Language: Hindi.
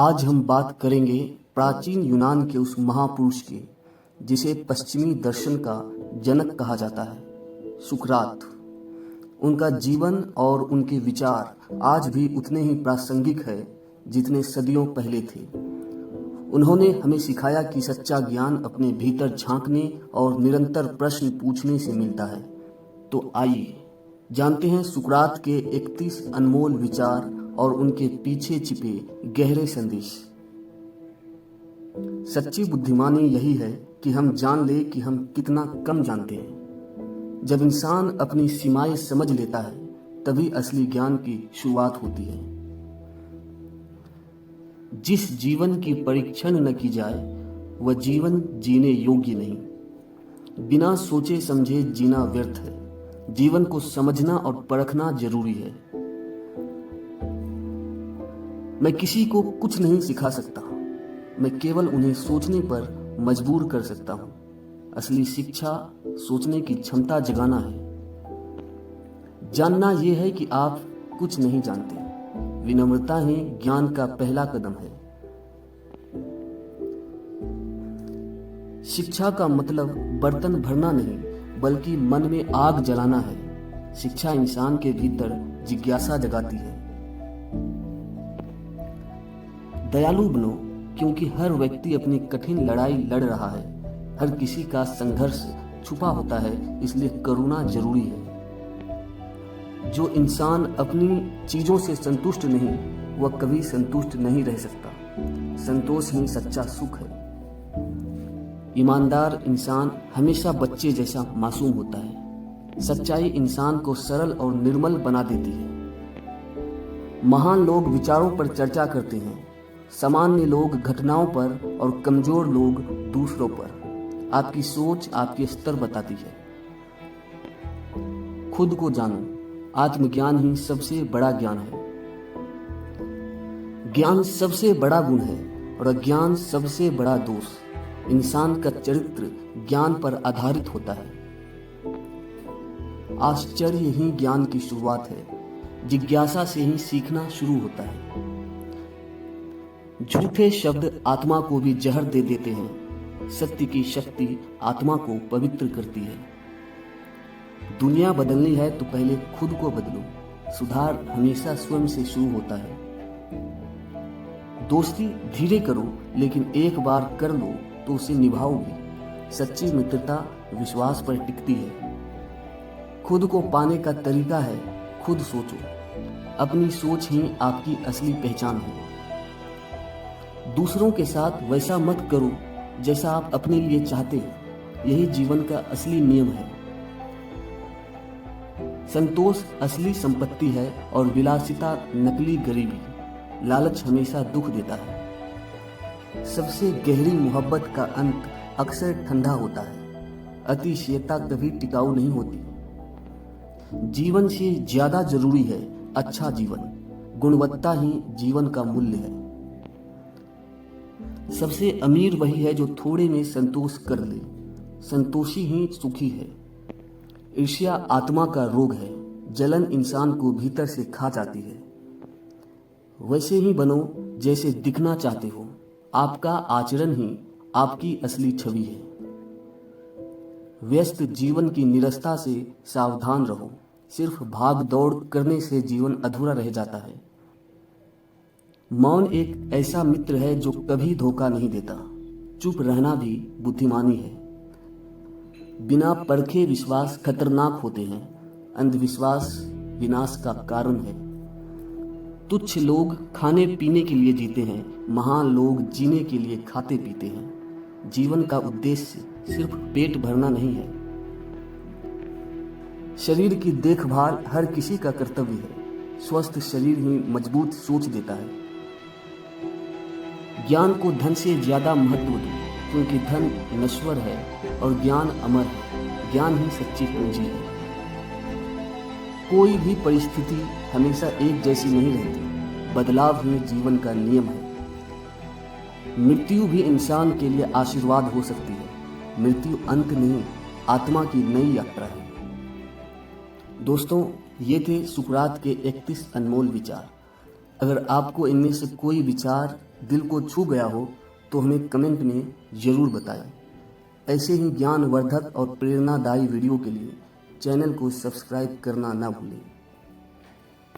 आज हम बात करेंगे प्राचीन यूनान के उस महापुरुष की जिसे पश्चिमी दर्शन का जनक कहा जाता है, सुकरात। उनका जीवन और उनके विचार आज भी उतने ही प्रासंगिक है जितने सदियों पहले थे। उन्होंने हमें सिखाया कि सच्चा ज्ञान अपने भीतर झांकने और निरंतर प्रश्न पूछने से मिलता है। तो आइए जानते हैं सुकरात के 31 अनमोल विचार और उनके पीछे छिपे गहरे संदेश। सच्ची बुद्धिमानी यही है कि हम जान ले कि हम कितना कम जानते हैं। जब इंसान अपनी सीमाएं समझ लेता है तभी असली ज्ञान की शुरुआत होती है। जिस जीवन की परीक्षण न की जाए वह जीवन जीने योग्य नहीं। बिना सोचे समझे जीना व्यर्थ है। जीवन को समझना और परखना जरूरी है। मैं किसी को कुछ नहीं सिखा सकता, मैं केवल उन्हें सोचने पर मजबूर कर सकता हूं। असली शिक्षा सोचने की क्षमता जगाना है। जानना यह है कि आप कुछ नहीं जानते। विनम्रता ही ज्ञान का पहला कदम है। शिक्षा का मतलब बर्तन भरना नहीं बल्कि मन में आग जलाना है। शिक्षा इंसान के भीतर जिज्ञासा जगाती है। दयालु बनो क्योंकि हर व्यक्ति अपनी कठिन लड़ाई लड़ रहा है। हर किसी का संघर्ष छुपा होता है, इसलिए करुणा जरूरी है। जो इंसान अपनी चीजों से संतुष्ट नहीं वह कभी संतुष्ट नहीं रह सकता। संतोष ही सच्चा सुख है। ईमानदार इंसान हमेशा बच्चे जैसा मासूम होता है। सच्चाई इंसान को सरल और निर्मल बना देती है। महान लोग विचारों पर चर्चा करते हैं, सामान्य लोग घटनाओं पर और कमजोर लोग दूसरों पर। आपकी सोच आपके स्तर बताती है। खुद को जानो, आत्मज्ञान ही सबसे बड़ा ज्ञान है। ज्ञान सबसे बड़ा गुण है और अज्ञान सबसे बड़ा दोष। इंसान का चरित्र ज्ञान पर आधारित होता है। आश्चर्य ही ज्ञान की शुरुआत है। जिज्ञासा से ही सीखना शुरू होता है। झूठे शब्द आत्मा को भी जहर दे देते हैं। सत्य की शक्ति आत्मा को पवित्र करती है। दुनिया बदलनी है तो पहले खुद को बदलो। सुधार हमेशा स्वयं से शुरू होता है। दोस्ती धीरे करो लेकिन एक बार कर लो तो उसे निभाओगे। सच्ची मित्रता विश्वास पर टिकती है। खुद को पाने का तरीका है खुद सोचो। अपनी सोच ही आपकी असली पहचान है। दूसरों के साथ वैसा मत करो जैसा आप अपने लिए चाहते हैं। यही जीवन का असली नियम है। संतोष असली संपत्ति है और विलासिता नकली गरीबी। लालच हमेशा दुख देता है। सबसे गहरी मोहब्बत का अंत अक्सर ठंडा होता है। अतिशयता कभी टिकाऊ नहीं होती। जीवन से ज्यादा जरूरी है अच्छा जीवन। गुणवत्ता ही जीवन का मूल्य है। सबसे अमीर वही है जो थोड़े में संतोष कर ले। संतोषी ही सुखी है। ईर्ष्या आत्मा का रोग है। जलन इंसान को भीतर से खा जाती है। वैसे ही बनो जैसे दिखना चाहते हो। आपका आचरण ही आपकी असली छवि है। व्यस्त जीवन की निरस्ता से सावधान रहो। सिर्फ भाग दौड़ करने से जीवन अधूरा रह जाता है। मौन एक ऐसा मित्र है जो कभी धोखा नहीं देता। चुप रहना भी बुद्धिमानी है। बिना परखे विश्वास खतरनाक होते हैं। अंधविश्वास विनाश का कारण है। तुच्छ लोग खाने पीने के लिए जीते हैं। महान लोग जीने के लिए खाते पीते हैं। जीवन का उद्देश्य सिर्फ पेट भरना नहीं है। शरीर की देखभाल हर किसी का कर्तव्य है। स्वस्थ शरीर ही मजबूत सोच देता है। ज्ञान को धन से ज्यादा महत्व दो क्योंकि धन नश्वर है और ज्ञान अमर है। ज्ञान ही सच्ची पूंजी है। कोई भी परिस्थिति हमेशा एक जैसी नहीं रहती। बदलाव ही जीवन का नियम है। मृत्यु भी इंसान के लिए आशीर्वाद हो सकती है। मृत्यु अंत नहीं, आत्मा की नई यात्रा है। दोस्तों, ये थे सुकरात के 31 अनमोल विचार। अगर आपको इनमें से कोई विचार दिल को छू गया हो तो हमें कमेंट में ज़रूर बताएं। ऐसे ही ज्ञानवर्धक और प्रेरणादायी वीडियो के लिए चैनल को सब्सक्राइब करना ना भूलें।